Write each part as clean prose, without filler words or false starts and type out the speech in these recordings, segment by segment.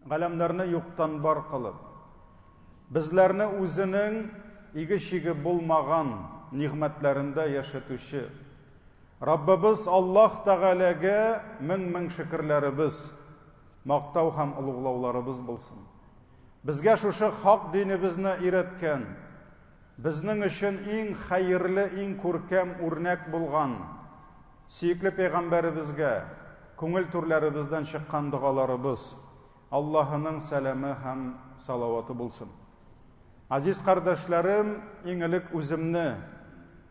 галәмнәрне юктан бар кылып, безләрне үзенең иге-шиге булмаган нигъмәтләрендә яшәтүче Раббыбыз Аллаһ Тәгаләгә мең шөкерләребез, мактау һәм улуглауларыбыз булсын. Безгә шушы хак динебезне өйрәткән, безнең өчен иң хәерле, иң күркәм үрнәк булган сөекле пәйгамбәребезгә күңел түрләребездән чыккан дугаларыбыз Аллаһының сәламе һәм салаваты булсын. Азиз кардәшләрем, иң элек үземне,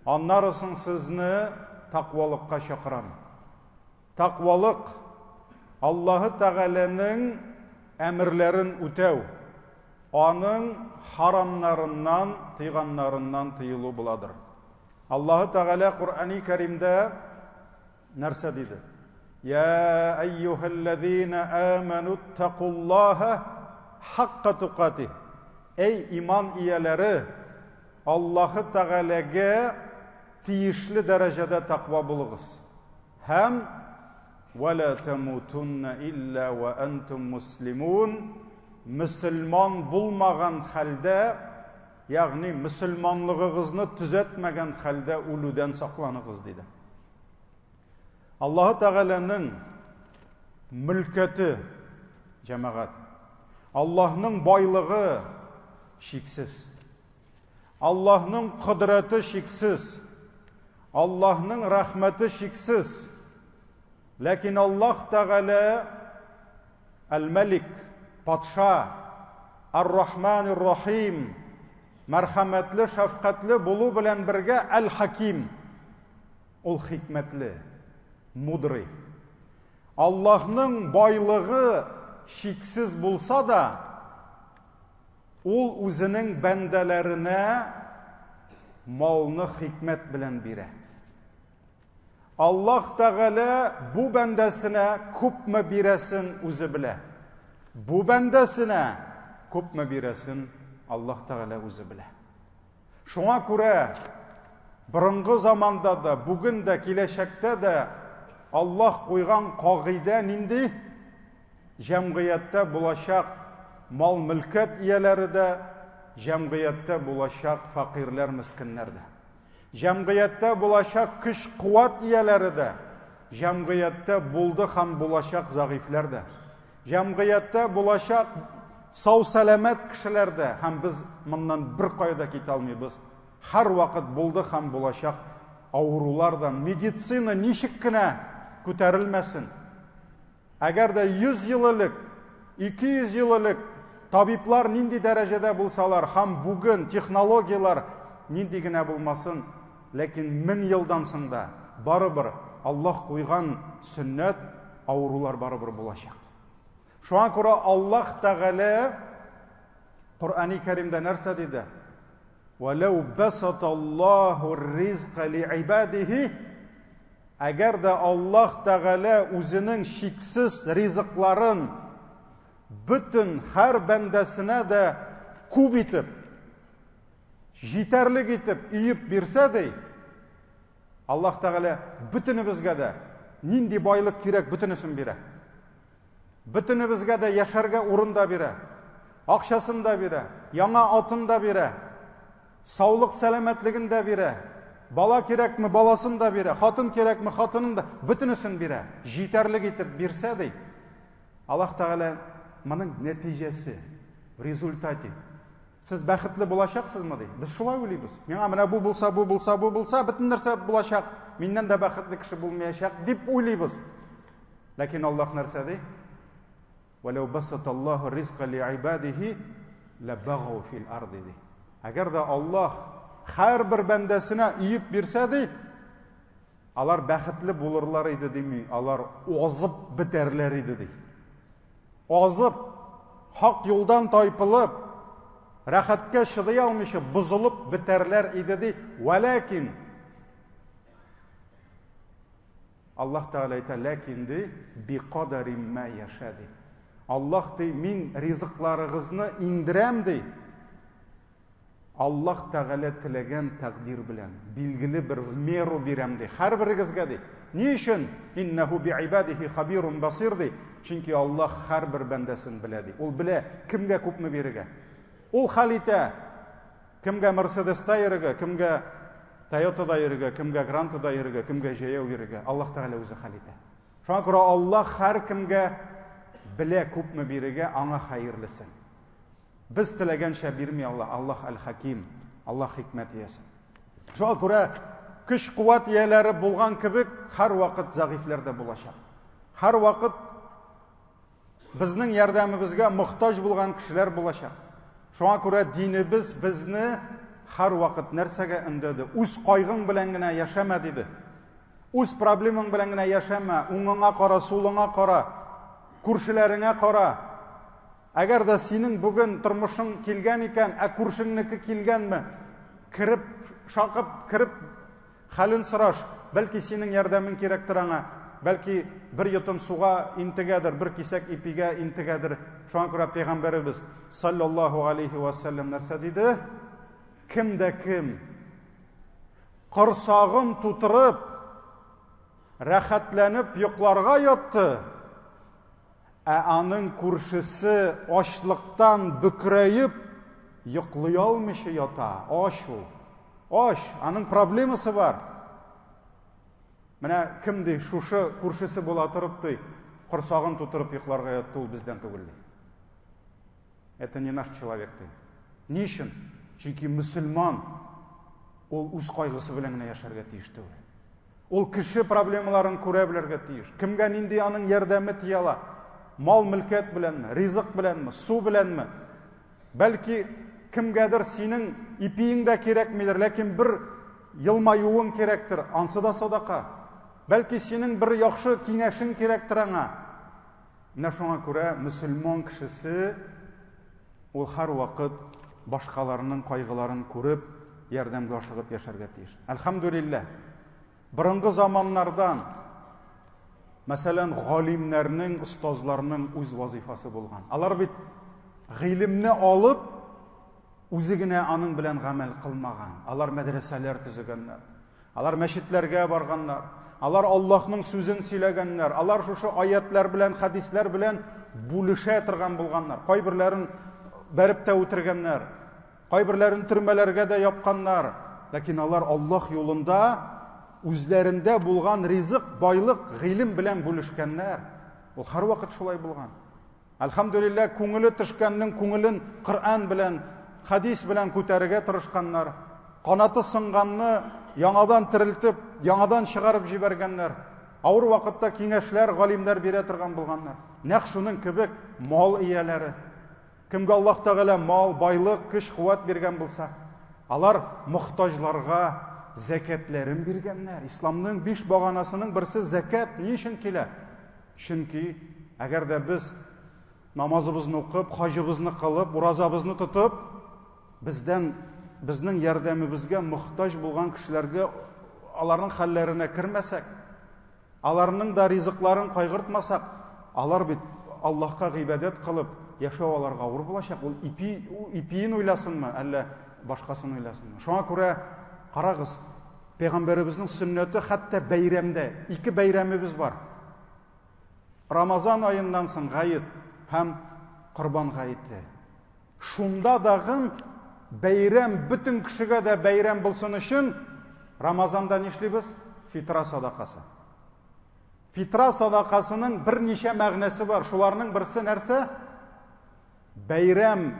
аннарысын сезне тақвалыкка чакырам. Тақвалык Аллаһы Тәгаләнең әмерләрен үтәү, аның харамнарыннан, тыйганнарыннан тыелу буладыр. Аллаһы Тәгалә Куръани Кәримдә нәрсә диде? Я айюхаллазина аману тақуллаха хаққа туқатih. Эй иман ияләре, Аллаһы Тәгаләгә тиешле дәрәҗәдә тақва булыгыз. Һәм وَلَا تَمُوتُنَّ إِلَّا وَأَنْتُمْ مُسْلِمُونَ Müslüman булмаган хәлдә, ягъни мөселманлыгыгызны төзәтмәгән хәлдә үлүдән сакланыгыз диде. Аллаһы Тәгаләнең мөлкәте, җәмәгать, Аллаһның байлыгы шиксез. Аллаһның кудрәте шиксез. Аллаһның рәхмәте шиксез. Ләкин Аллаһ Тәгалә Әл-Мәлик, патша, Ар-Рахман Ар-Рахим, мәрхәмәтле, шәфкатьле булу белән бергә Әл-Хаким, ул хикмәтле, мудрый. Аллаһның байлыгы шиксез булса да, ул үзенең бәндәләренә малны хикмәт белән бирә. Аллаһ Тәгалә бу бәндәсенә күпме бирәсен үзе белә. Бу бәндәсенә күпме бирәсен Аллаһ Тәгалә үзе белә. Шуңа күрә борынгы заманда да, бүген дә, киләчәктә дә Аллаһ куйган кагыйдә нинди? Җәмгыятьтә булачак мал-мөлкәт ияләре дә, җәмгыятьтә булачак фақирләр, мискиннәр дә. Җәмгыятьтә булачак көч-куат ияләре дә, җәмгыятьтә булды һәм булачак загыйфләр дә. Җәмгыятьтә булачак сау-сәламәт кешеләр дә, һәм без моннан бер кайда китә алмыйбыз. Һәр вакыт булды һәм булачак авырулар да, медицина ничек кенә күтәрелмәсен. Әгәр дә 100 ел элек, 200 ел элек табиблар нинди дәрәҗәдә булсалар, һәм бүген технологиялар нинди генә булмасын, ләкин 1000 елдан соң да барыбер Аллаһ куйган сөннәт авырулар барыбер булачак. Шуңа күрә Аллаһ Тәгалә Куръани Кәримдә нәрсә диде? وَلَوْ بَسَطَ اللَّهُ الرِّزْقَ لِعِبَادِهِ Әгәр дә Аллаһ Тәгалә үзенең шиксез ризыкларын бөтен һәр бәндәсенә дә күп итеп, җитәрлек итеп өеп бирсә дә, Аллаһ Тәгалә бөтенебезгә дә нинди байлык кирәк бөтенесен бирә. Бөтенебезгә дә яшәргә урын да бирә, акчасын да бирә, яңа атын да бирә, саулык сәламәтлеген дә бирә, бала кирәкме баласын да бирә, хатын кирәкме хатынын да, бөтенесен бирә. Җитәрлек итеп бирсә дә, Аллаһ Тәгалә моның нәтиҗәсе, в результате сез бәхетле булачаксызмы ди? Без шулай уйлыйбыз. Миңа менә бу булса, бөтен нәрсә булачак, миннән дә бәхетле кеше булмаячак дип уйлыйбыз. Ләкин Аллаһ нәрсә ди? وَلَوْ بَسَطَ اللَّهُ الرِّزْقَ لِعِبَادِهِ لَبَغَوْا فِي الْأَرْضِ ди. Әгәр дә Аллаһ һәр бер бәндәсенә үеп бирсә ди, алар бәхетле булырлар иде дими, алар озып бетәрләр иде ди. Озып, хак юлдан тайпылып, рәхәткә шыдый алмыйча бузылып бетәрләр иде ди. Вәләкин Аллаһ Тәгалә әйтә, ләкин ди биқадари ма яша ди. Аллаһ ди, мин ризыкларыгызны индерәм ди. Аллаһ Тәгалә теләгән тәкъдир белән, билгеле бер меру бирәм ди. Һәр берегезгә ди. Ни өчен? Иннаху би'ибадихи хабирун басир ди. Чөнки Аллах һәрбер бәндәсен белә ди. Ул белә кемгә күпме бирергә. Ул хәл итә. Кемгә Mercedes-та йөрергә, кемгә Toyota-да йөрергә, кемгә Grand-да йөрергә, кемгә җәяү йөрергә. Аллаһ Тәгалә үзе хәл итә. Шуңа күрә Аллаһ һәр кемгә белә күпме бирергә, аңа хәерлесен. Без теләгәнчә бирми Аллаһ. Аллаһ әл-Хаким, Аллаһ хикмәт иясе. Шуңа күрә көч-куәт ияләре булган кебек, һәр вакыт зәгыйфләрдә булачак. Һәр вакыт безнең ярдәмебезгә мохтаҗ булган кешеләр булачак. Шуңа күрә динебез безне һәр вакыт нәрсәгә өндәде? Үз кайгың белән генә яшәмә диде. Үз проблемаң белән генә яшәмә, уңыңа кара, сулыңа кара, күршеләреңә кара. Әгәр дә синең бүген тормышың килгән икән, күршеңнеке килгәнме? Кирип, шакып, кирип хәлен сораш. Бәлки синең ярдәмең кирәктер аңа. Бәлки бер йотым суга интегәдер, бер кисәк ипигә интегәдер. Шуңа күрә Пәйгамбәребез саллаллаһу алейхи ва саллям нәрсә диде? Кем дә кем корсагын тутырып, рәхәтләнеп йокларга ятты, аның күршесе ачлыктан бөкрәеп йоклый алмыйча ята. Аш ул. Аш, аның проблемасы бар. Менә кем ди шушы күршесе була торып ди, корсагын тутырып йокларга ятты, ул бездән түгел. Это не наш человек ди. Ни өчен? Чөнки мөселман ул үз кайгысы белән генә яшәргә тиеш түгел. Ул кеше проблемаларын күрә белергә тиеш. Кемгә нинди аның ярдәме тия ала? Мал-мөлкәт беләнме, ризык беләнме, су беләнме? Бәлки кемгәдер синең ипиең дә кирәкмидер, ләкин бер йылмаюың кирәктер, ансы да садака. Бәлки синең бер яхшы киңәшең кирәктер аңа. Менә шуңа күрә мөселман кешесе ул һәр вакыт башкаларның кайгыларын күреп, ярдәмгә ашыгып яшәргә тиеш. Әлхәмдүлилләх. Борынгы заманнардан мәсәлән галимнәрнең, устазларның үз вазифасы булган. Алар бит гыйлемне алып, үзе генә аның белән гамәл кылмаган. Алар мәдрәсәләр төзегәннәр. Алар мәчетләргә барганнар. Алар Аллаһның сүзен сөйләгәннәр. Алар шушы аятлар белән, хадислар белән бүлешә торган булганнар. Кайберләрен бәреп тә үтергәннәр. Кайберләрен төрмәләргә дә япканнар. Ләкин алар Аллаһ юлында үзләрендә булган ризык, байлык, гыйлем белән бүлешкәннәр. Ул һәр вакыт шулай булган. Әлхәмдүлилләх, күңеле төшкәннең күңелен Коръан белән, хадис белән күтәрергә тырышканнар. Канаты сынганны яңадан терелтеп, яңадан чыгарып җибәргәннәр. Авыр вакытта киңәшләр, галимнәр бирә торган булганнар. Нәкъ шуның кебек мал ияләре. Кемгә Аллаһ Тәгалә мал, байлык, көч-куәт биргән булса, алар мохтаҗларга зәкәтләрен биргәннәр. Исламның 5 баганасының берсе зәкәт. Ни өчен килә? Чөнки әгәр дә без намазыбызны укып, хаҗыбызны кылып, уразабызны тотып, безнең ярдәмебезгә мохтаҗ булган кешеләргә аларның хәлләренә кирмәсәк, аларның да ризыкларын кайгыртмасак, алар бит Аллаһка гыйбадәт кылып яшәү аларга авыр булачак. Ул ипиен уйласынмы, әллә башкасын уйласынмы? Шуңа күрә карагыз, Пәйгамбәребезнең сөннәте хәтта бәйрәмдә, 2 бәйрәмебез бар. Рамазан аеннан соң гаит һәм Корбан гаите. Шунда дагы бәйрәм бүтән кешегә дә бәйрәм булсын өчен Рамазанда нишлибез? Фитра садакасы. Фитра садакасының берничә мәгънәсе бар. Шуларның берсе нәрсә? Бәйрәм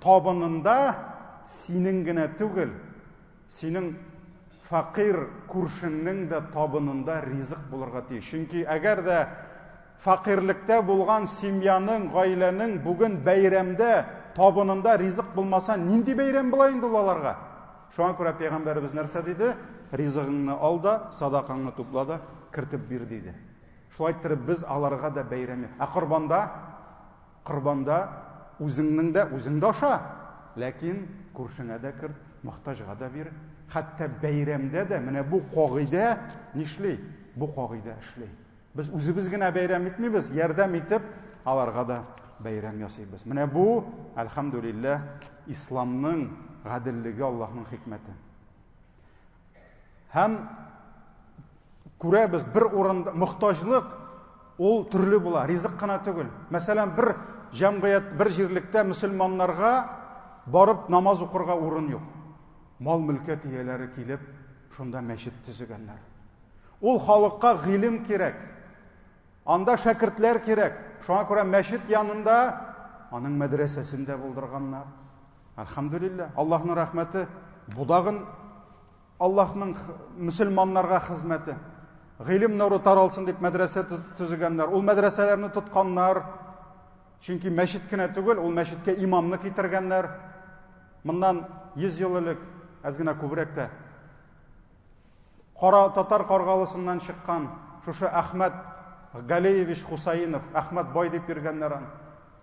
табынында синең генә түгел, синең фақир күршеңнең дә табынында ризык булырга тиеш. Чөнки әгәр дә фақирлектә булган семьяның, гаиләнең бүген бәйрәмдә табынында ризык булмаса, нинди бәйрәм була инде аларга? Шуңа күрә Пәйгамбәребез нәрсә диде? Ризыгыңны ал да, садакаңны тупла да, кертеп бир диде. Шулай итеп без аларга да бәйрәм. Корбанда үзеңдә аша, ләкин күршеңә дә кер, мохтаҗга да бир. Хәтта бәйрәмдә дә менә бу кагыйдә нишли? Бу кагыйдә эшли. Без үзебез генә бәйрәм итмибез, ярдәм итеп аларга да бәйрәм ясыйбыз. Менә бу, әлхәмдүлилләх, исламның гаделлеге, Аллаһның хикмәте. Һәм Күрәбез, бер урында мохтаҗлык ул төрле була, ризык кына түгел. Мәсәлән, бер җәмгыять, бер җирлектә мөселманнарга барып намаз укырга урын юк. Мал-мөлкәт ияләре килеп, шунда мәчет төзегәннәр. Ул халыкка гыйлем кирәк. Анда шәкертләр кирәк. Шуңа күрә мәчет янында аның мәдрәсәсендә булдырганнар. Әлхәмдүлилләh, Аллаһның рәхмәте, будагын Аллаһның мөселманнарга хезмәте. Гыйлем нуры таралсын дип мәдрәсә төзегәннәр. Ул мәдрәсәләрне тотканнар. Чөнки мәчет кенә түгел, ул мәчеткә имамны китергәннәр. Моннан 100 ел элек, әз генә күбрәк тә, Кара татар каргалысыннан чыккан шушы Әхмәт Галеевич Хусаинов, Әхмәт бай дип йөргәннәр аны.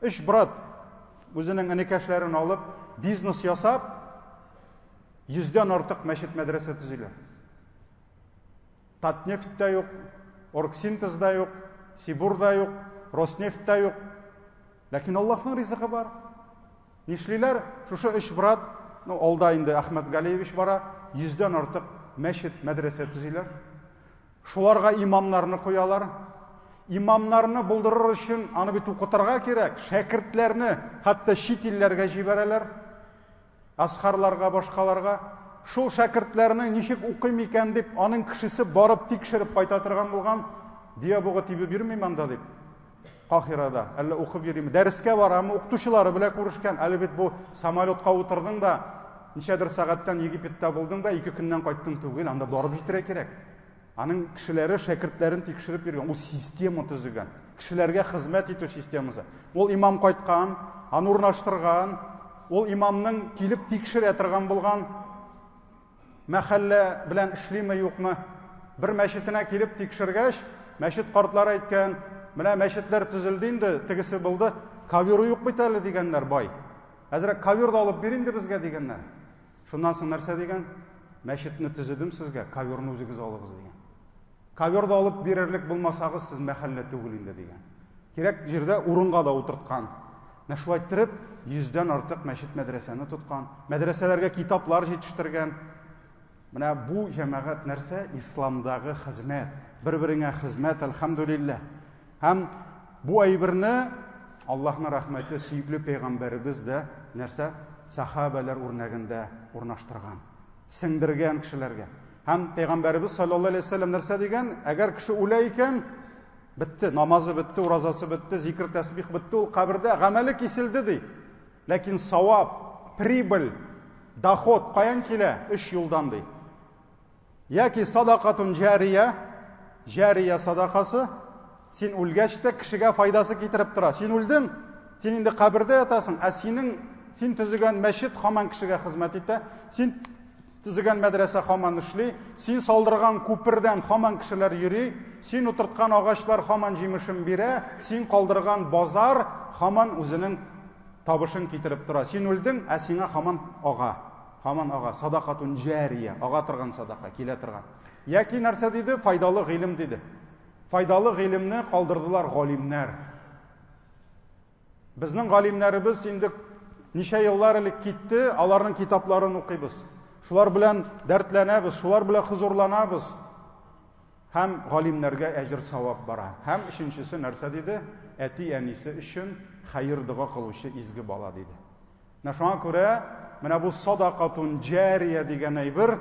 3 брат үзенең энекәшләрен алып, бизнес ясап, 100дән артык мәчет мәдрәсә төзиләр. Татнефть та юк, Оргсинтез да юк, Сибур да юк, Роснефть та юк. Ләкин Аллаһның ризыгы бар. Нишлиләр? Шушы 3 брат, алда инде Әхмәт Галеевич бара, 100дән артык мәчет мәдрәсә төзиләр. Шуларга имамнарны куялар. Имамнарны булдырыр өчен аны бит укытырга кирәк. Шәкертләрне хәтта чит илләргә җибәрәләр. Асхарларга, башкаларга. Шул шәкертләрне ничек укыйм икән дип, аның кешесе барып тикшереп кайта торган булган. Диабуга тибеп йөрмим анда дип. Кахирада, әллә укып йөрим. Дәрескә барамы, укытучылары белән күрешкән. Әле бит бу самолетка утырдың да, ничәдер сәгатьтән Египеттә булдың да, 2 көннән кайттың түгел, анда барып җитәргә кирәк. Аның кешеләре шәкертләрен тикшереп йөргән, ул система төзегән. Кешеләргә хезмәт итү системасы. Ул имам кайткан, аны урнаштырган, ул имамның килеп тикшерә торган булган, мәхәллә белән эшлиме юкмы, бер мәчетенә килеп тикшергәч, мәчет картлары әйткән, менә мәчетләр төзелде инде, тегесе булды, ковер юк бит әле дигәннәр бай. Хәзер ковер да алып бир инде безгә дигәннәр. Шуннан соң нәрсә дигән? Мәчетне төзедем сезгә, коверны үзегез алыгыз дигән. Ковер да алып бирерлек булмасагыз, сез мәхәллә түгел инде дигән. Кирәк җирдә урынга да утырткан. Шулай итеп, 100дән артык мәчет мәдрәсәне тоткан, мәдрәсәләргә китаплар җитештергән. Менә бу җәмәгать нәрсә? Исламдагы хезмәт, бер-береңә хезмәт, әлхәмдүлилләh. Һәм бу әйберне Аллаһның рәхмәте, сөйкле пәйгамбәребез дә нәрсә? Сахабалар үрнәгендә урнаштырган, сеңдергән кешеләргә. Һәм пәйгамбәребез саллаллаһу алейһи ва саллям нәрсә дигән? Әгәр кеше үлә икән, битте, намазы битте, уразасы битте, зикр тәсбих битте, ул кабердә гамәле киселде ди. Ләкин савап, прибыль, доход каян килә? 3 юлдан ди. Яки садақатун җария, җария садақасы, син үлгәч тә кешегә файдасы китереп тора. Син үлдең, син инде кабердә ятасың, син төзегән мәчет һаман кешегә хезмәт итә, син төзегән мәдрәсә һаман эшли, син салдырган күпердән һаман кешеләр йөри, син утырткан агачлар һаман җимешен бирә, син калдырган базар һаман үзенең табышын китереп тора. Син үлдең, ә сиңа һаман ага, садақатун җария, ага торган садака килә торган. Яки нәрсә диде? Файдалы гыйлем диде. Файдалы гыйлемне калдырдылар галимнәр. Безнең галимнәребез инде ничә еллар элек китте, аларның китапларын укыйбыз. Шулар белән дәртләнәбез, шулар белән хузурланабыз. Һәм галимнәргә әҗр савап бара. Һәм өченчесе нәрсә диде? Әти әнисе өчен хәйр дуа кылучы изге бала диде. Шуңа күрә менә бу садақатун җария дигән әйбер,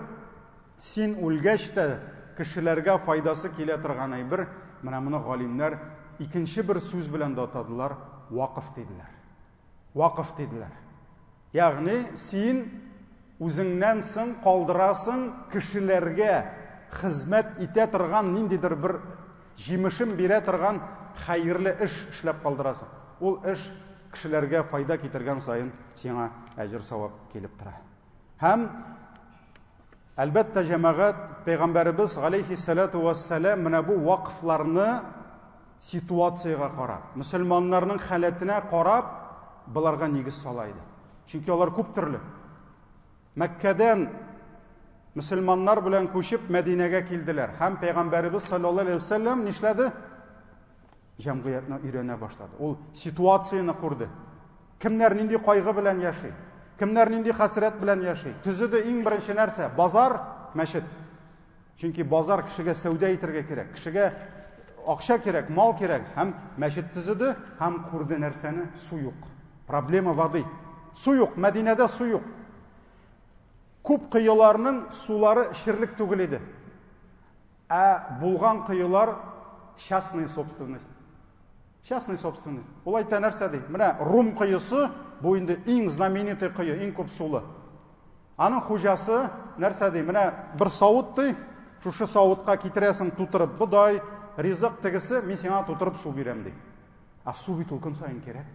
син үлгәч тә кешеләргә файдасы килә торган әйбер, менә моны галимнәр икенче бер сүз белән дә атадылар, вакыф диделәр. Вакыф диделәр. Ягъни син үзеңнән соң калдырасың, кешеләргә хезмәт итә торган ниндидер бер җимешен бирә торган хәерле эш эшләп калдырасың. Ул эш кешеләргә файда китергән саен сиңа әҗр савап килеп тора. Һәм әлбәттә җәмәгать пәйгамбәребез галейһиссалату вассалам менә бу вакыфларны ситуацияга карап, мөселманнарның халәтенә карап, буларга нигез сала иде. Чөнки алар күп төрле. Мәккәдән мөселманнар белән күчеп Мәдинәгә килделәр. Һәм пәйгамбәребез саллаллаһу алейһи ва саллям нишләде? Җәмгыятьне өйрәнә башлады. Ул ситуацияны күрде. Кемнәр нинди кайгы белән яши, кемнәр нинди хәсрәт белән яши. Төзеде иң беренче нәрсә? Базар, мәчет. Чөнки базар кешегә сәүдә итәргә кирәк, кешегә акча кирәк, мал кирәк. Һәм мәчет төзеде, һәм күрде нәрсәне? Су юк. Проблема воды. Су юк, Мәдинәдә су юк. Күп кыйларның сулары ширлек түгел иде. Булган кыйлар частная собственность. Частная собственность. Ул әйтә нәрсә ди? Менә Рум кыйысы бу инде иң знаменитый кыйы, иң күп сулы. Аның хуҗасы нәрсә ди? Менә бер савыт ди, шушы савытка китерәсең тутырып бодай, ризык тегесе, мин сиңа тутырып су бирәм ди. Су бит ул көн сайын кирәк.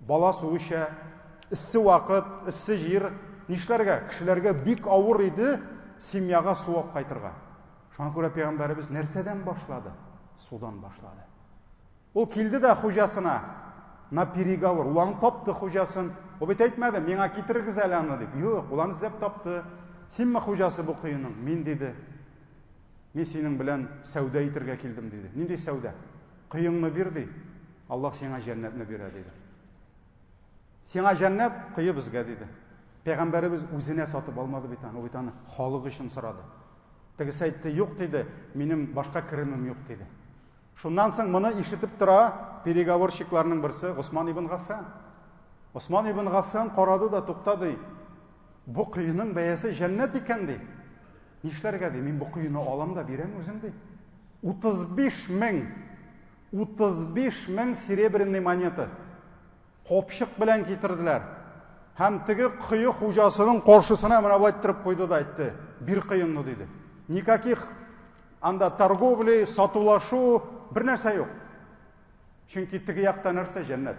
Бала су эчә, иссе вакыт, иссе җир, нишләргә? Кешеләргә бик авыр иде семьяга су алып кайтырга. Шуңа күрә пәйгамбәребез нәрсәдән башлады? Судан башлады. Ул килде дә хуҗасына, на переговор, уланы тапты хуҗасын. Ул бит әйтмәде, миңа китерегез әле аны дип. Юк, уланы эзләп тапты. Синме хуҗасы бу кыйның? Мин диде. Мин синең белән сәүдә итәргә килдем диде. Нинди сәүдә? Кыйыңны бир ди. Аллаһ сиңа җәннәтне бирә диде. Сиңа җәннәт, кыйы безгә диде. Пәйгамбәребез үзенә сатып алмады бит аны, ул бит аны халык өчен сорады. Тегесе әйтте, юк диде, минем башка керемем юк диде. Шуннан соң моны ишетеп тора переговорщикларның берсе Усман ибн Гаффан. Усман ибн Гаффан карады да туктады. Бу кыйның бәясе җәннәт икән ди. Нишләргә ди? Мин бу кыйны алам да бирәм үзем ди. 35 мең серебряный монета. Копшык белән китерделәр. Һәм теге кыйы хуҗасының каршысына менә булай итеп куйды да әйтте: "Бир кыйынны" диде. Никаких анда торговли, сатулашу бер нәрсә юк. Чөнки теге якта нәрсә? Җәннәт.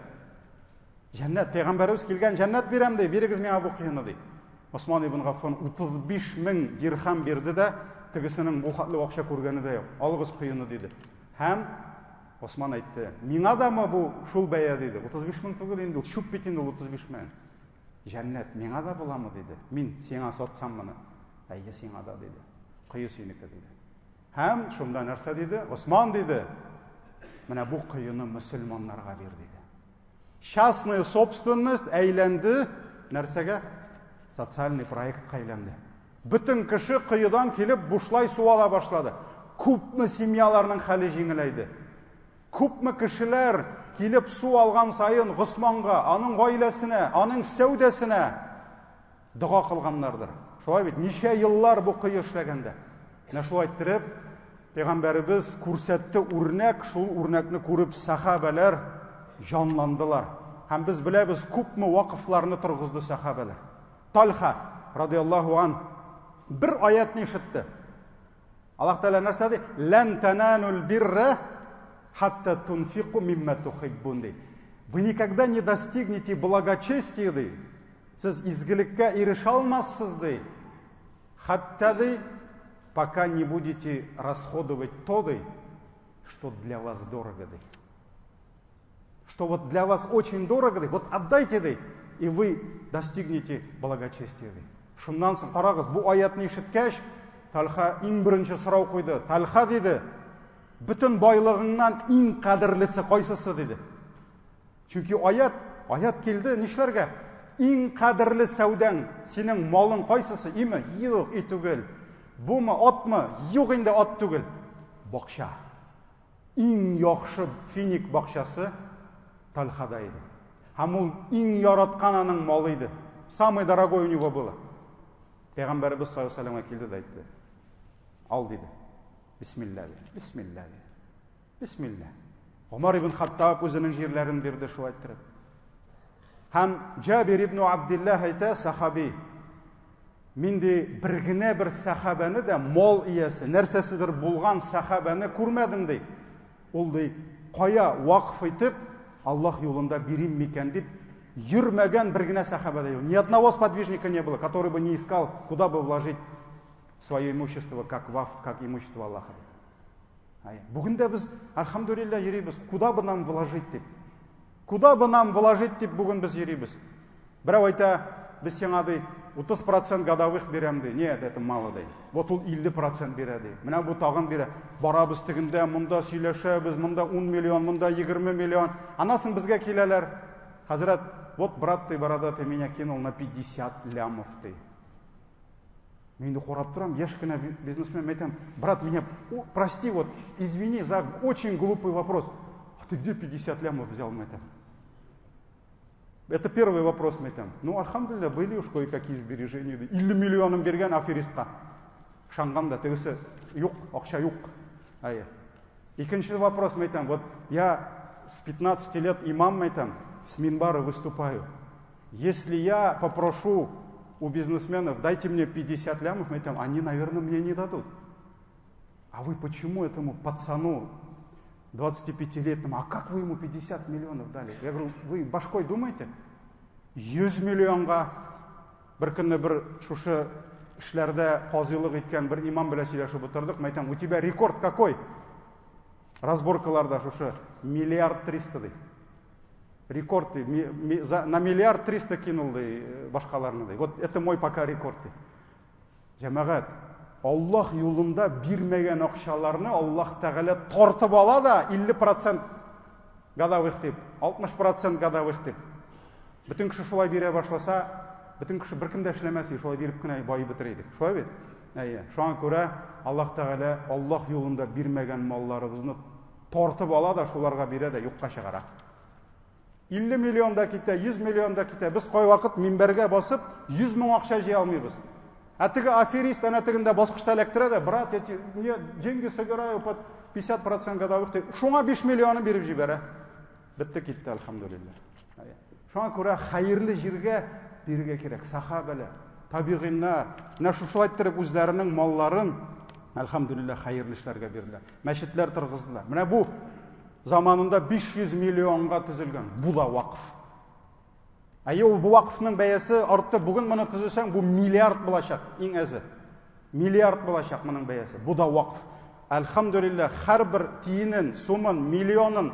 Җәннәт, пәйгамбәребез килгән, җәннәт бирәм ди, бирегез миңа бу кыйны ди. Усман ибн Гаффан 35 мең дирхам бирде дә, тегесенең бу хатлы акча күргәне дә юк. Алыгыз кыйны диде. Һәм Усман әйтте: "Миңа дамы бу шул бәя" диде. 35 мең түгел инде, ул чүп бит инде 35 мең. Җәннәт миңа да буламы диде. Мин сиңа сатсам моны. Әйе, сиңа да диде. Кыйы синеке диде. Һәм шунда нәрсә диде? Усман диде: "Менә бу кыйны мөселманнарга бир" диде. Частная собственность әйләнде нәрсәгә? Социальный проектка әйләнде. Бүтән кеше кыйыдан килеп бушлай су ала башлады. Күпме семьяларның хәле җиңеләйде. Күпме кешеләр килеп су алган сайын Госманга, аның гаиләсенә, аның сәүдәсенә дуга кылганнардыр. Шулай бит, ничә еллар бу кый эшләгәндә. Менә шулай итеп, пәйгамбәребез күрсәтте үрнәк, шул үрнәкне күреп сахабалар җанландылар. Һәм без беләбез, күпме вакыфларны торгызды сахабалар. Талха радиллаһу ан бер аятны ишетте. Аллаһ Тәала нәрсә ди? "Лән танануль бирра хатта тунфику мимма тухиббун" ди. Вы никогда не достигнете благочестия ди. Сез изгелеккә ирешә алмассыз ди. Хатта ди, пока не будете расходовать то ди, что для вас дорого ди. Что вот для вас очень дорого ди, вот отдайте ди, и вы достигнете благочестия ди. Шуннан соң карагыз, бу аятны ишеткәч, Талха иң беренче сорау куйды. Талха диде: "Бүтән байлыгыңнан иң кадерлесе кайсысы?" диде. Чөнки аят килде, нишләргә? Иң кадерле сәүдәң, синең малың кайсысы? Име? Юк, и түгел. Бума, атмы? Юк инде, ат түгел. Бакча. Иң яхшы финик бакчасы Талхада иде. Һәм ул иң яраткан аның малы иде. Самый дорогой у него было. Пәйгамбәребез саллаллаһу алейхи ва саллям килде дә әйтте: "Ал" диде. Бисмилла. Бисмилла. Бисмилла. Умар ибн Хаттаб үзенең җирләрен бирде шулай итеп. Һәм Җабир ибн Абдуллаһ әйтә, сахаби: "Мин ди бер генә бер сахабаны да мал иясе, нәрсәседер булган сахабаны күрмәдем" ди. Ул ди, кая вакыф итеп Аллаһ юлында бирим микән дип йөрмәгән бер генә сахаба да юк. Ни одного сподвижника не было, который бы не искал, куда бы вложить свое имущество, как ваф, как имущество Аллаха. Бүген дә без, альхамдулилля, йөрибез, куда бы нам вложить дип. Куда бы нам вложить дип бүген без йөрибез. Берәү әйтә, без сиңа ди 30% годовых бирәм ди. Нет, это мало ди. Вот ул 50% бирә ди. Менә бу тагын бирә. Барабыз тегендә, монда сөйләшәбез, монда 10 миллион, монда 20 миллион. Анасын безгә киләләр. Хәзрәт, вот брат ты, бородатый, меня кинул на 50 лямов ты. Мен қорап тұрам, ешкіна бизнесмен айтам, брат, меня, прости, вот, извини за очень глупый вопрос. А ты где 50 лямов взял, айтам? Это первый вопрос, айтам. Ну, альхамдулилля, были уж кое-какие сбережения. Или миллионом берген аферистқа. Шаңғанда, тегісі, юқ, ақша юқ. Екінші вопрос, айтам, вот, я с 15 лет имам, айтам, с минбара выступаю. Если я попрошу у бизнесменов, дайте мне 50 лямов, они, наверное, мне не дадут. А вы почему этому пацану 25-летнему, а как вы ему 50 миллионов дали? Я говорю, вы башкой думаете? 100 миллионға бір күні бір шушы ішлерде қазилық еткен бір имам біле сөйлесіп отырдық. Мен айтам, у тебя рекорд какой? Разборкаларда шушы миллиард 300 дейді. Рекорд на миллиард 300 кинул башкаларны. Вот это мой пока рекорд. Жамағат, Аллах юлында бирмеген ақшаларны Аллах Тағала тартып ала да 50% гадавых деп, 60% гадавых деп. Бүтін кіші шулай бере башласа, бүтін кіші бір кімді эшлемесе, шулай беріп кіне байы бітірейді. Шулай бет? Шуан көрә Аллах Тағала Аллах юлында бирмеген малларыбызны тартып ала да шуларға бере де юққа шығара. 50 миллионда ките, 100 миллионда ките. Біз қой вақыт минберге басып, 100 мың ақша жей алмайбыз. Атығы аферист анатығында басқышта электіреді, брат, мне деньги собираю под 50% годовых. Шуңа 5 миллионы беріп жібері. Бітті кетті, альхамдулилля. Шуңа көре хайырлы жерге берге керек. Сахабелі, табиғинлар, шушылайттырып өздерінің малларын, альхамдулилля, хайырлы ішлерге берілер. Мәшітлер тұрғыздылар. Міне бұл заманында 500 миллионға түзілген. Бұл да вақыф. Бұл вақыфның бәйесі артты бүгін мұны түзілсең, бұл миллиард болашақ. Ең әзі. Миллиард болашақ мұның бәйесі. Бұл да вақыф. Әлхамдулилля, әр бір тиінін, сумын, миллионын,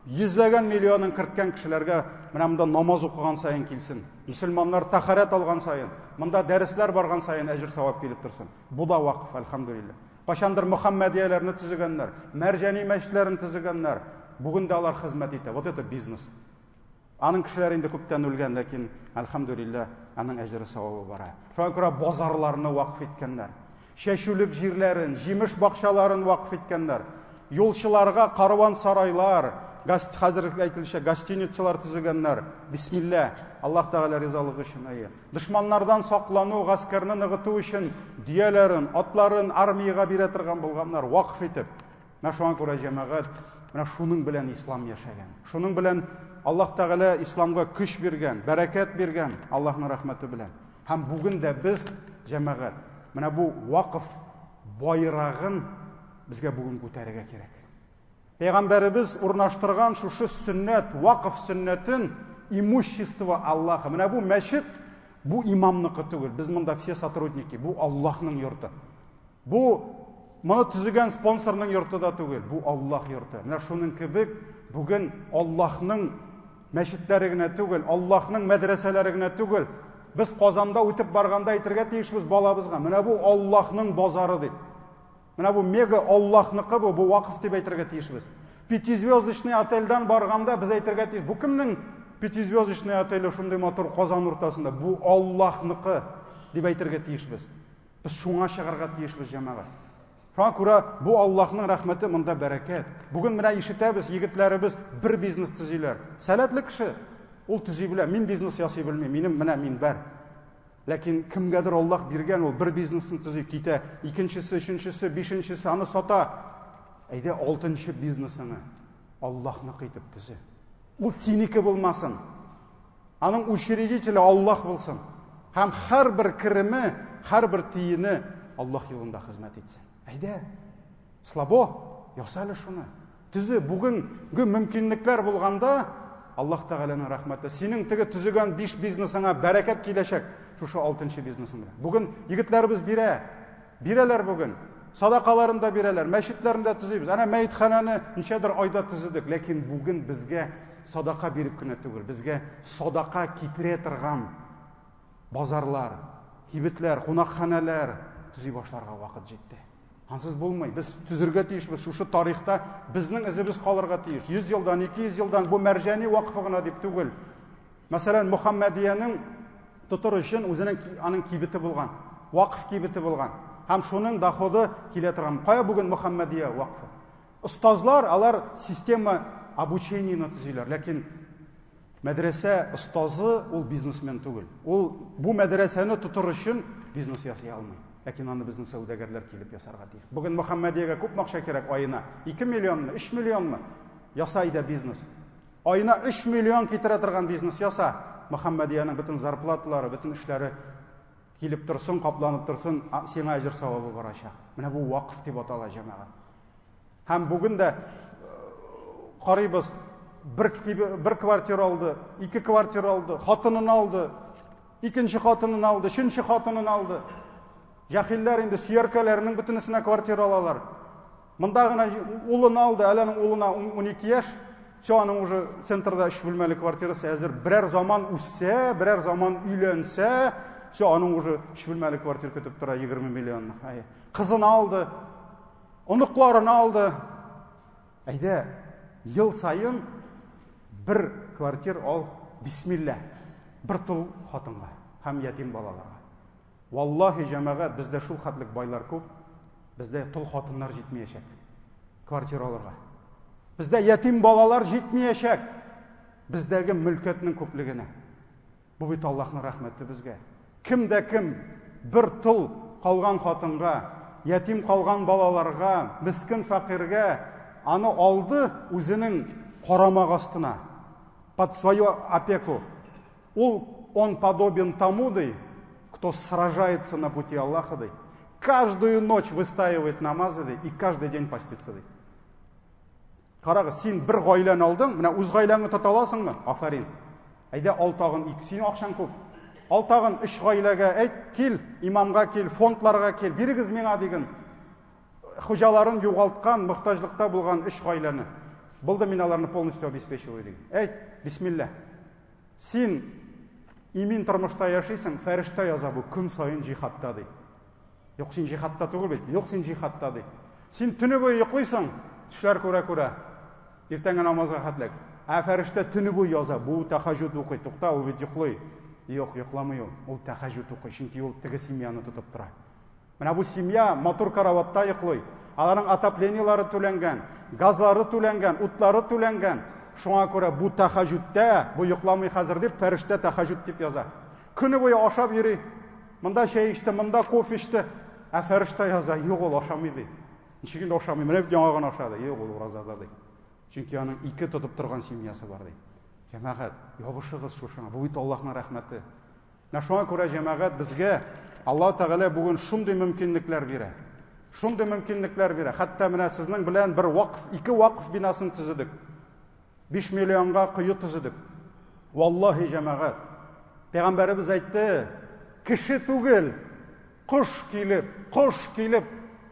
yüzлеген миллионын кірткен кішілерге мұнда намаз оқыған сайын келсін. Мұсылмандар тахарат алған сайын, мұнда дәріслер барған сайын әжір сауап келіп тұрсын. Бұл да вақыф, әлхамдулилля. Қашандар Мұхаммадияларны түзігенлер, мәржани мәшітлерін түзігенлер, бүгін де алар қызмет ете. Вот это бизнес. Аның кішілерінде көптен өлген, ләкин, әлхамдулилля, аның әжірі сауабы бара. Шоған көре базарларыны вақыф еткенлер, шәшулік жерлерін, жеміш бақшаларын вақыф еткенлер, yolçılarga карван сарайлар, қазір айтылыша гостиницалар түзігенлер. Бисмилля, Аллах Тағала ризалығы үшін айы. Дұшманлардан сақлану, ғаскарны нығыту үшін дияларын, атларын армияға беретірген болғанлар вақыф етіп. Шуңа көре жамағат, шуның білен ислам яшаған. Шуның білен Аллах Тағала исламға күш берген, бәрәкәт берген, Аллахның рахматы білен. Һәм бүгін де біз жамағат, бұл вақыф байрағын бізге бүгін көтеруге керек. Пейғамбарыбыз урнаштырған шушы сүннет, вақыф сүннетін имущество Аллаха. Бұл мәшіт, бұл имамнықы түгіл. Біз мұнда все сотрудники, бұл Аллахның йорты. Бұл мұны түзіген спонсорның йорты да түгіл. Бұл Аллах йорты. Шуның кебек бүгін Аллахның мәшітлерігіне түгіл, Аллахның мәдрәсәлерігіне түгіл. Біз Қазанда өтіп барғанда айтырға тиішбіз балабызға. Бұл Аллахның базары деп. Бұл мега Аллахнықы бұл вақыф деп айтырға тиішбіз. 5-звездочный отельдан барғанда біз айтырға тиішбіз. Бұл кімнің 5-звездочный отелі шындай мотор Қазан ортасында? Бұл Аллахнықы деп айтырға тиішбіз. Біз шуңа шығарға тиішбіз жамаға. Шуңа көре бұл Аллахның рахметі мұнда бәрәкет. Бүгін мына ишітәбіз, егітләрібіз бір бизнес түзейлер. Сәләтлі кіші, ол түзей біле. Мен бизнес ясай білмеймін, мен бәр. Ләкин кімгәдір Аллах берген, ол бір бизнесін түзей кейте, екіншісі, үшіншісі, бешіншісі, аны сата. Әйде, 6-шы бизнесіні Аллахны қайтып түзей. Ол сенікі болмасын. Аның учредителі Аллах болсын. Һәм һәр бір кірімі, һәр бір тиіні Аллах юлында қызмет етсін. Әйде, слабо, ясайлы шуны. Түзі, бүгінгі мүмкінліктер болғанда, Аллах Тағаланың рахматы. Сенің тігі түзіген 5 бизнесіңа бәрәкет келешек, шушы 6-шы бизнесіңді. Бүгін егітлеріміз берелер бүгін. Садақаларында берелер, мәшітлерінде түзейбіз. Әне мәйітхананы нешедір айда түзідік. Ләкин бүгін бізге садақа беріп күні түгіл. Бізге садақа кипіре тұрған базарлар, хибетлер, қонақханалар түзей башларға вақыт жетті. Ансыз болмай, біз түзірге тиішбіз, шушы тарихта біздің ізіміз қалырға тиіш. 100 жылдан, 200 жылдан бұл мәржани вақыфығына деп түгіл. Мәселен, Мұхаммадияның тұтыр үшін өзінің аның кибеті болған. вақф кибеті болған. Һәм шуның доходы килә торган. Кая бүген Мөхәммәдия вакфы? Остазлар, алар система обучениены төзиләр, ләкин мәдрәсә остазы ул бизнесмен түгел. Ул бу мәдрәсәне тотыр өчен бизнес ясый алмый. Ләкин аны безнең сәүдәгәрләр килеп ясарга тиеш. Бүген Мөхәммәдиягә күп акча кирәк айына. 2 миллионмы, 3 миллионмы? Ясай да бизнес. Айына 3 миллион китерә торган бизнес яса. Мөхәммәдияның бөтен зарплаталары, бөтен эшләре килеп торсын, капланып торсын, сиңа әҗер савабы барачак. Менә бу вакыф дип атала җәмәгать. Һәм бүген дә карыйбыз, bir квартира алды, 2 квартира алды, хатынын алды, икенче хатынын алды, өченче хатынын алды. Яхилләр инде сөяркәләренең бөтенесенә квартира алалар. Монда гына улын алды, әләнең улына 12 яшь, все аның уже центрда 3 бүлмәле квартирасы әзер. Берәр заман үссә, берәр заман өйләнсә, все аның уже 3 бүлмәле квартира көтеп тора 20 миллион. Кызын алды, оныкларын алды. Әйдә, ел сайын bir квартир ал, бисмилла, bir тул хатынга һәм ятим балаларга. Валлаһи җәмәгать, бездә шул хәтлек байлар күп, бездә тул хатыннар җитмәячәк квартираларга. Бездә ятим балалар җитмәячәк бездәге мөлкәтнең күплегенә. Бу бит Аллаһның рәхмәте безгә. Кимдә ким bir тул калган хатынга, ятим калган балаларга, мискин фақиргә аны алды үзенең карамак астына, под свою опеку. Он подобен тому, кто сражается на пути Аллаха, каждую ночь выстаивает намазы и каждый день постится. Карагы, син bir гаиләне алдың, менә үз гаиләңне тота аласыңмы? Афарин. Әйдә, ал тагын 2, син акчаң күп. Ал тагын 3 гаиләгә әйт, кил, имамга кил, фондларга кил, бирегез миңа диген. Хуҗаларын югалткан, мохтаҗлыкта булган 3 гаиләне. Булды, мин аларны полностью обеспечиваю диген. Әйт, бисмилла. Син имин тормышта яшисың, фәрештә яза бу көн сайын җихадта ди. Юк, син җихадта түгел бит. Юк, син җихадта ди. Син төне буе йоклыйсың, төшләр күрә-күрә. Иртәнгә намазга хәтлек. Фәрештә төне буе яза, бу тахаҗуд укый. Тукта, ул бит йоклый. Юк, йокламый ул. Ул тахаҗуд укый, чөнки ул теге семьяны тотып тора. Менә бу семья матур караватта йоклый. Аларның отоплениялары түләнгән, газлары түләнгән, утлары түләнгән. Шуңа күрә бу тахаҗудта, бу йокламый хәзер дип фәрештә тахаҗуд дип яза. Көне буе ашап йөри. Монда чәй ичте, монда кофе ичте. Фәрештә яза, юк ул ашамый ди. Ничек инде ашамый? Менә яңа гына ашады. Юк, ул уразада ди. Чөнки аның 2 тотып торган семьясы бар ди. Җәмәгать, ябышыгыз шушыңа. Бу бит Аллаһның рәхмәте. Менә шуңа күрә җәмәгать безгә Аллаһ Тәгалә бүген шундый мөмкинлекләр бирә. Шундый мөмкинлекләр бирә. Хәтта менә сезнең белән bir вакыф, 2 вакыф бинасын төзедек. 5 миллионга кую төзедек. Валлаһи җәмәгать, Пәйгамбәребез әйтте, кеше түгел, кош килеп,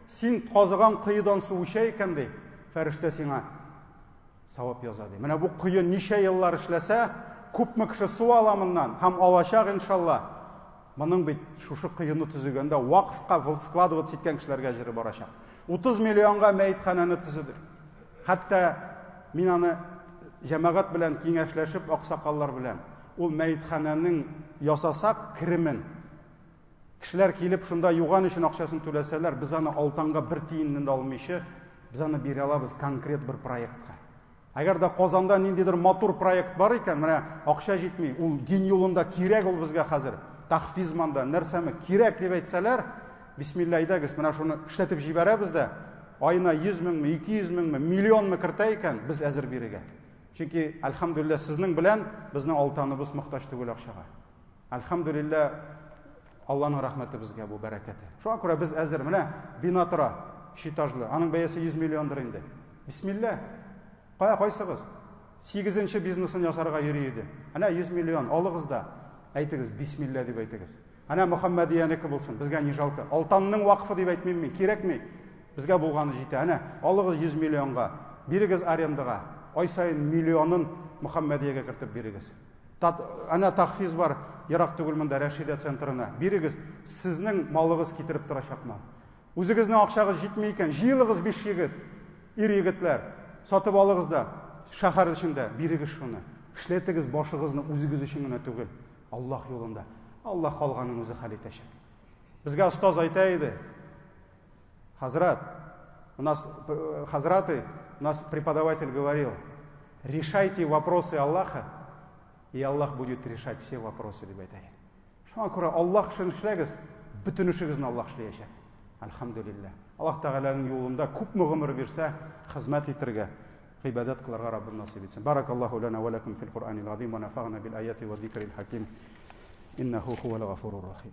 син казыган кыйдан су эчә икән ди, фәрештә сиңа савап яза ди. Менә бу кую ничә еллар эшләсә, күпме кеше су аламыннан һәм алачак иншалла. Моның бит шушы кыйны төзегәндә вакыфка вкладывать иткән кешеләргә җире барачак. 30 миллионга мәйтхананы төзедек. Хәтта мин аны җәмәгать белән киңәшләшеп, аксакаллар белән ул мәйтхананың ясасак киремен кешеләр килеп шунда юган өчен акчасын түләсәләр, без аны алтанга 1 тиеннән дә алмыйчы, без аны бирә алабыз конкрет bir проектка. Әгәр дә Казанда ниндидер матур проект бар икән, менә акча җитми, ул дин юлында кирәк ул безгә хәзер. Тахфизманда нәрсәме кирәк дип әйтсәләр, бисмилла әйдәгез, менә шуны эшләтеп җибәрәбез дә, айына 100 меңме, 200 меңме, миллионмы кертә икән, без әзер бирергә. Чөнки әлхәмдүлилләh сезнең белән безнең алтаныбыз мохтаҗ түгел акчага. Әлхәмдүлилләh Аллаһның рәхмәте безгә бу бәрәкәте. Шуңа күрә без әзер менә бина тора, 3 этажлы, аның бәясе 100 миллиондыр инде. Бисмилла. Кайсыгыз 8нче бизнесын ясарга йөри иде. Әнә 100 миллион алыгыз да. Әйтегез, бисмилла дип әйтегез. Әнә Мөхәммәдиянеке булсын, безгә ни жалко. Алтанның вакыфы дип әйтмим мин, кирәкми. Безгә булганы җитә. Әнә алыгыз 100 миллионга, бирегез арендага. Ай сайын миллионын Мөхәммәдиягә кертеп бирегез. Әнә тахфиз бар, ярак түгел монда Рәшидә центрына. Бирегез, сезнең малыгыз китереп торачакмы? Үзегезнең акчагыз җитми икән, җыелыгыз 5 егет, ир егетләр, сатып алыгыз да шәһәр эчендә бирегез шуны. Безгә устоз әйтә иде: Хазрат, у нас преподаватель говорил: решайте вопросы Аллаха, и Аллах будет решать все вопросы дип әйтә. Шуңа күрә Аллах өчен эшләгез, бөтен эшегезне Аллах эшләячәк. Алхамдулилlah. Аллах Тәгаләнең юлында күпме гомер бирсә, хезмәт итәргә, гыйбадат кылырга Раббим насыйп итсен. Баракаллаху лана ва лакум фил Кур'анил азим ва нафагъна бил аяти ва зикрил хаким. Иннаху хувал гафурур рахим.